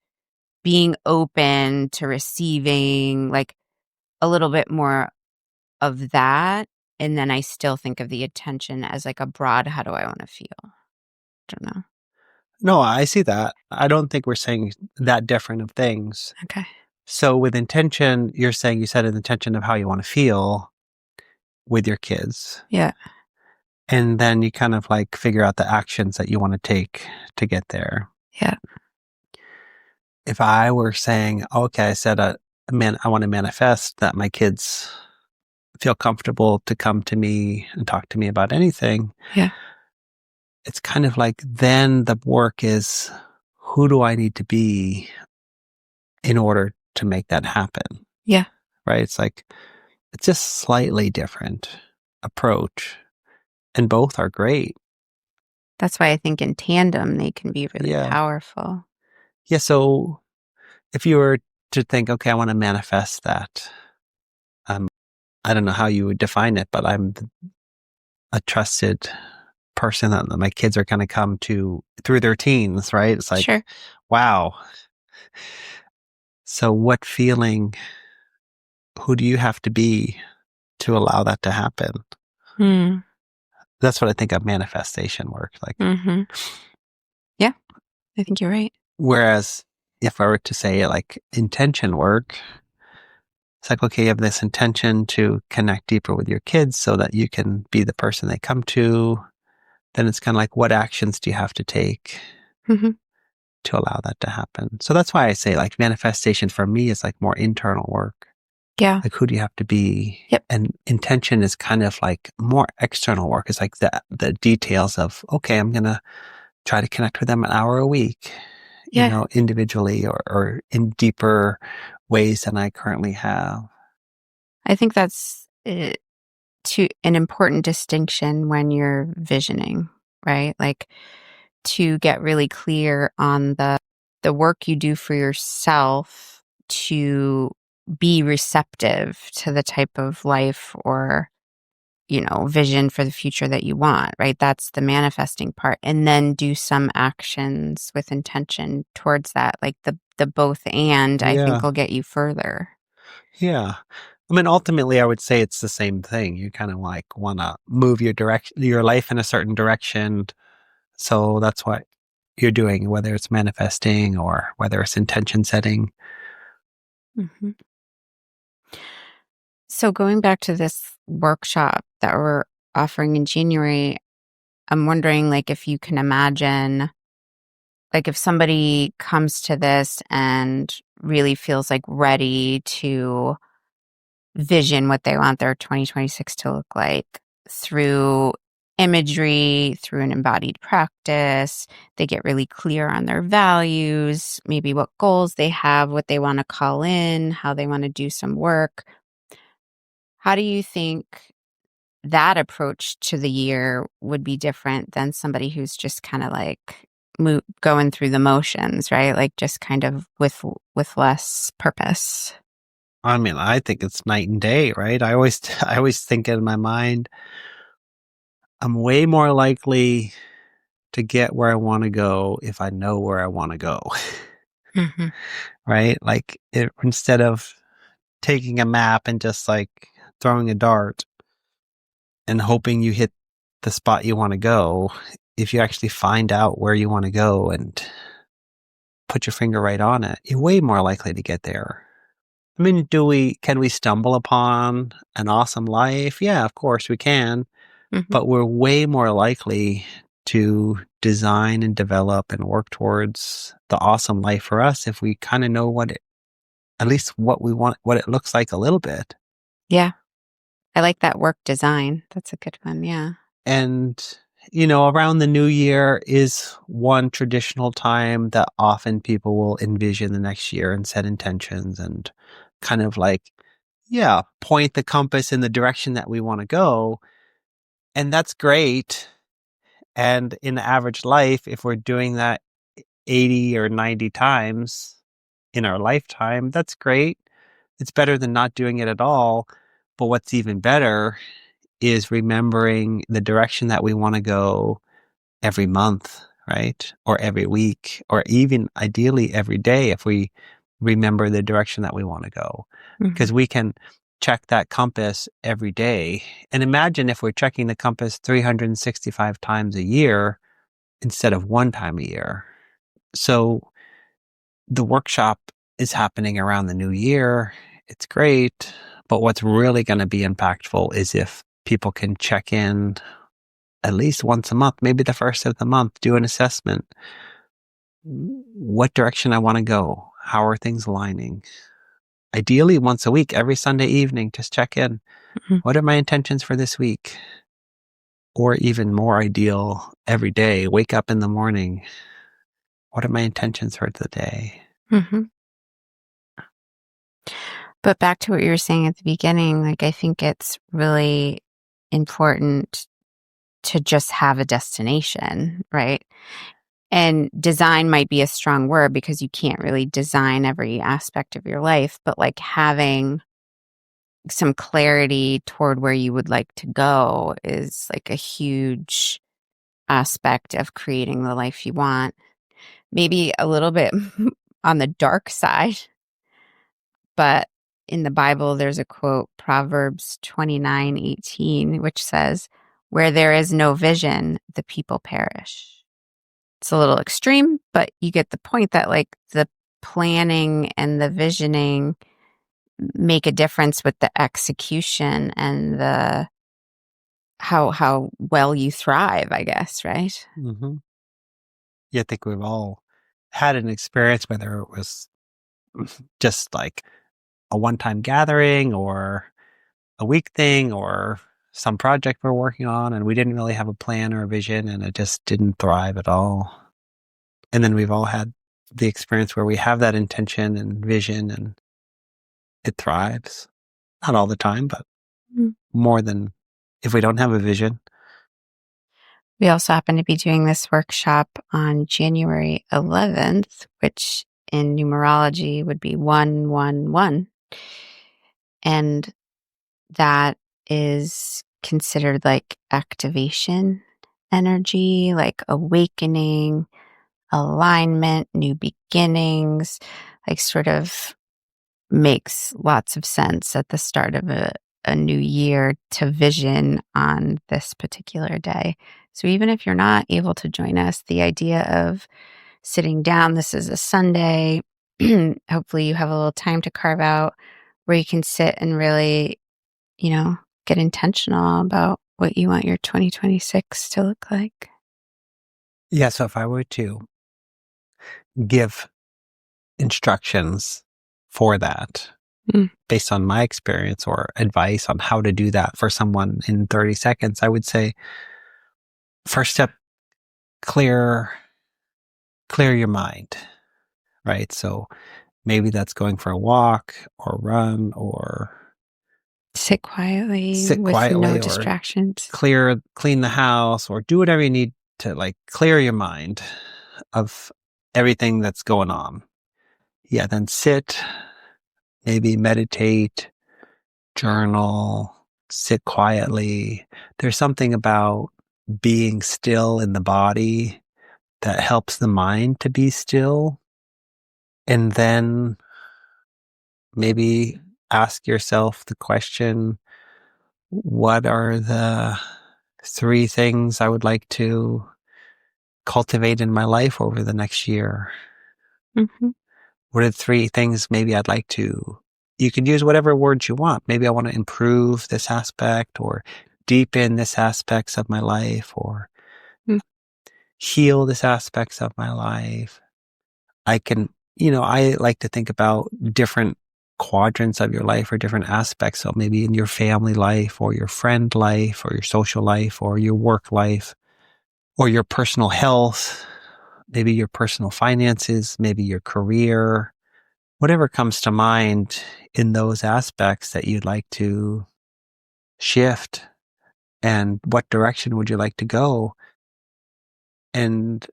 being open to receiving, like a little bit more of that. And then I still think of the attention as like a broad, how do I want to feel? Don't know. No, I see that. I don't think we're saying that different of things. Okay. So with intention, you said an intention of how you want to feel with your kids. Yeah. And then you kind of like figure out the actions that you want to take to get there. Yeah. If I were saying, okay, I said, I want to manifest that my kids feel comfortable to come to me and talk to me about anything. Yeah. it's kind of like then the work is, who do I need to be in order to make that happen? Yeah. Right? It's like, it's just slightly different approach, and both are great. That's why I think in tandem they can be really Yeah. powerful. Yeah. So if you were to think, okay, I want to manifest that, um, I don't know how you would define it, but I'm a trusted person that my kids are going to come to through their teens, right? It's like, Sure. wow. So what feeling, who do you have to be to allow that to happen? Hmm. That's what I think of manifestation work like. Mm-hmm. Yeah, I think you're right. Whereas if I were to say like intention work, it's like, okay, you have this intention to connect deeper with your kids so that you can be the person they come to. Then it's kind of like, what actions do you have to take Mm-hmm. to allow that to happen? So that's why I say like manifestation for me is like more internal work. Yeah. Like, who do you have to be? Yep. And intention is kind of like more external work. It's like the details of, okay, I'm going to try to connect with them an hour a week, Yeah. individually or in deeper ways than I currently have. I think that's an important distinction when you're visioning, right? Like to get really clear on the work you do for yourself to be receptive to the type of life or vision for the future that you want, right? That's the manifesting part. And then do some actions with intention towards that. Like the both and I think Yeah. will get you further. Yeah. I mean, ultimately, I would say it's the same thing. You kind of like want to move your life in a certain direction. So that's what you're doing, whether it's manifesting or whether it's intention setting. Hmm. So going back to this workshop that we're offering in January, I'm wondering like if you can imagine like if somebody comes to this and really feels like ready to vision what they want their 2026 to look like through imagery, through an embodied practice. They get really clear on their values, maybe what goals they have, what they want to call in, how they want to do some work. How do you think that approach to the year would be different than somebody who's just kind of like going through the motions, right? Like just kind of with less purpose. I mean, I think it's night and day, right? I always think in my mind, I'm way more likely to get where I want to go if I know where I want to go, Hmm. right? Instead of taking a map and just like throwing a dart and hoping you hit the spot you want to go, if you actually find out where you want to go and put your finger right on it, you're way more likely to get there. I mean, can we stumble upon an awesome life? Yeah, of course we can, Hmm. but we're way more likely to design and develop and work towards the awesome life for us if we kind of know at least what we want, what it looks like a little bit. Yeah. I like that work design. That's a good one. Yeah. And, around the new year is one traditional time that often people will envision the next year and set intentions and kind of like, yeah, point the compass in the direction that we want to go. And that's great. And in the average life, if we're doing that 80 or 90 times in our lifetime, that's great. It's better than not doing it at all. But what's even better is remembering the direction that we want to go every month, right? Or every week, or even ideally every day if we remember the direction that we want to go. Hmm. Because we can check that compass every day. And imagine if we're checking the compass 365 times a year instead of one time a year. So the workshop is happening around the new year. It's great. But what's really going to be impactful is if people can check in at least once a month, maybe the first of the month, do an assessment. What direction I want to go? How are things aligning? Ideally, once a week, every Sunday evening, just check in. Hmm. What are my intentions for this week? or even more ideal, every day, wake up in the morning. What are my intentions for the day? Hmm. But back to what you were saying at the beginning, like, I think it's really important to just have a destination, right? And design might be a strong word because you can't really design every aspect of your life, but like having some clarity toward where you would like to go is like a huge aspect of creating the life you want. Maybe a little bit on the dark side, but in the Bible, there's a quote, Proverbs 29:18, which says, "Where there is no vision, the people perish." It's a little extreme, but you get the point that like the planning and the visioning make a difference with the execution and the how well you thrive, I guess, right? Mm-hmm. Yeah, I think we've all had an experience, whether it was just like a one-time gathering or a week thing or some project we're working on, and we didn't really have a plan or a vision, and it just didn't thrive at all. And then we've all had the experience where we have that intention and vision and it thrives. Not all the time, but Mm. more than if we don't have a vision. We also happen to be doing this workshop on January 11th, which in numerology would be 111. And that is considered like activation energy, like awakening, alignment, new beginnings, like sort of makes lots of sense at the start of a new year to vision on this particular day. So even if you're not able to join us, the idea of sitting down, this is a Sunday, hopefully you have a little time to carve out where you can sit and really, you know, get intentional about what you want your 2026 to look like. Yeah, so if I were to give instructions for that Mm. based on my experience or advice on how to do that for someone in 30 seconds, I would say first step, clear your mind, right? So maybe that's going for a walk or run or Sit quietly sit with no quietly or distractions. clean the house or do whatever you need to like clear your mind of everything that's going on. Yeah, then sit, maybe meditate, journal, sit quietly. There's something about being still in the body that helps the mind to be still. And then maybe ask yourself the question, what are the 3 things I would like to cultivate in my life over the next year? Mhm. What are the 3 things maybe I'd like to? You can use whatever words you want. Maybe I want to improve this aspect or deepen this aspects of my life or Mm. heal this aspects of my life. I can, I like to think about different quadrants of your life or different aspects. So maybe in your family life or your friend life or your social life or your work life or your personal health, maybe your personal finances, maybe your career, whatever comes to mind in those aspects that you'd like to shift and what direction would you like to go. And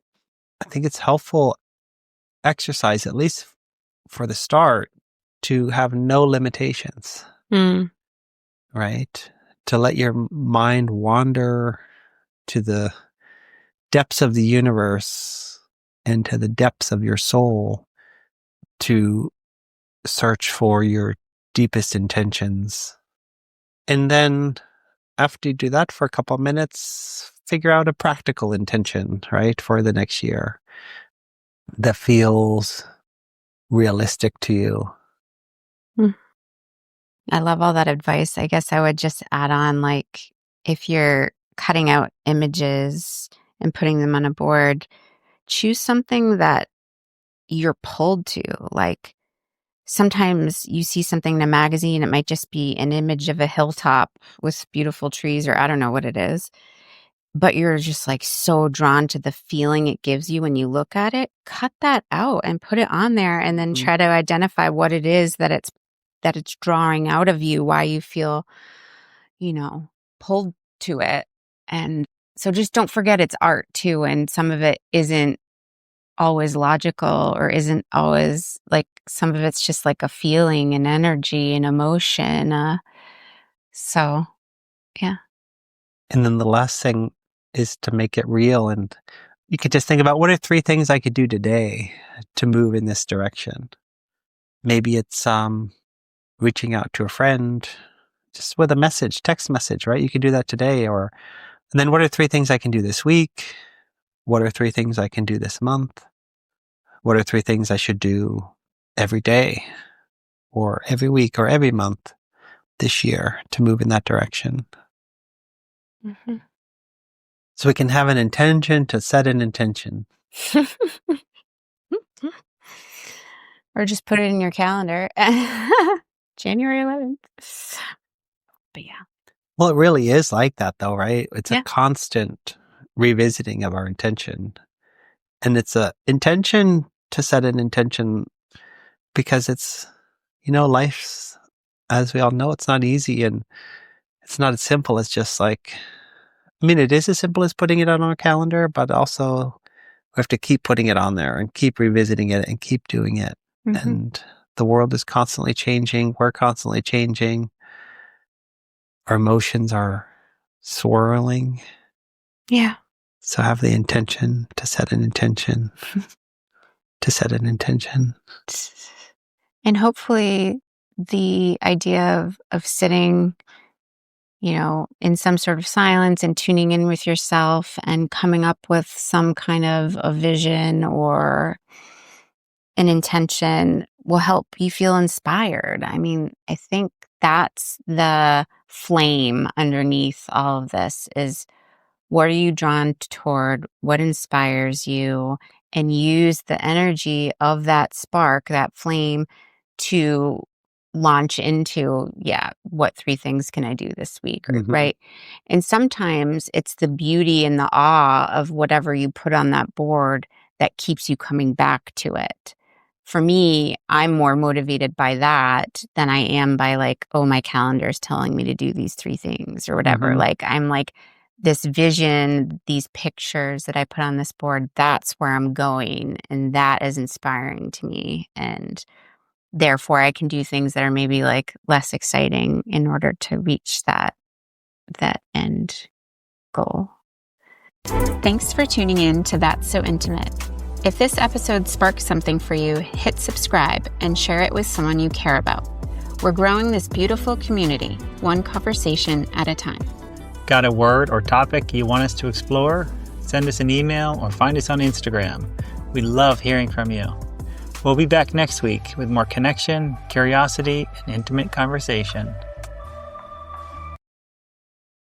I think it's helpful exercise, at least for the start, to have no limitations, Mm. right? To let your mind wander to the depths of the universe and to the depths of your soul to search for your deepest intentions. And then after you do that for a couple of minutes, figure out a practical intention, right, for the next year that feels realistic to you. Mm. I love all that advice. I guess I would just add on like if you're cutting out images and putting them on a board, choose something that you're pulled to. Like sometimes you see something in a magazine, it might just be an image of a hilltop with beautiful trees, or I don't know what it is. but you're just like so drawn to the feeling it gives you when you look at it, cut that out and put it on there, and then try to identify what it is that it's drawing out of you, why you feel, pulled to it. And so just don't forget it's art too, and some of it isn't always logical or isn't always like, some of it's just like a feeling and energy and emotion. So yeah. And then the last thing is to make it real. And you could just think about, what are 3 things I could do today to move in this direction? Maybe it's reaching out to a friend just with a message, text message, right? You could do that today. And then what are 3 things I can do this week? What are 3 things I can do this month? What are 3 things I should do every day or every week or every month this year to move in that direction? Mm-hmm. So we can have an intention to set an intention. Or just put it in your calendar. January 11th. But yeah. Well, it really is like that though, right? It's Yeah. a constant revisiting of our intention. And it's a intention to set an intention because it's, life's, as we all know, it's not easy, and it's not as simple as just like, it is as simple as putting it on our calendar, but also we have to keep putting it on there and keep revisiting it and keep doing it. Mm-hmm. And the world is constantly changing. We're constantly changing. Our emotions are swirling. Yeah. So have the intention to set an intention, to set an intention. And hopefully the idea of sitting, in some sort of silence and tuning in with yourself and coming up with some kind of a vision or an intention will help you feel inspired. I think that's the flame underneath all of this is, what are you drawn toward? What inspires you? And use the energy of that spark, that flame, to launch into, what 3 things can I do this week? Or, Mm-hmm. right? And sometimes it's the beauty and the awe of whatever you put on that board that keeps you coming back to it. For me, I'm more motivated by that than I am by like, oh, my calendar is telling me to do these 3 things or whatever. Mm-hmm. Like, I'm like, this vision, these pictures that I put on this board, that's where I'm going. And that is inspiring to me. And therefore I can do things that are maybe like less exciting in order to reach that end goal. Thanks for tuning in to That's So Intimate. If this episode sparked something for you, hit subscribe and share it with someone you care about. We're growing this beautiful community, one conversation at a time. Got a word or topic you want us to explore? Send us an email or find us on Instagram. We love hearing from you. We'll be back next week with more connection, curiosity, and intimate conversation.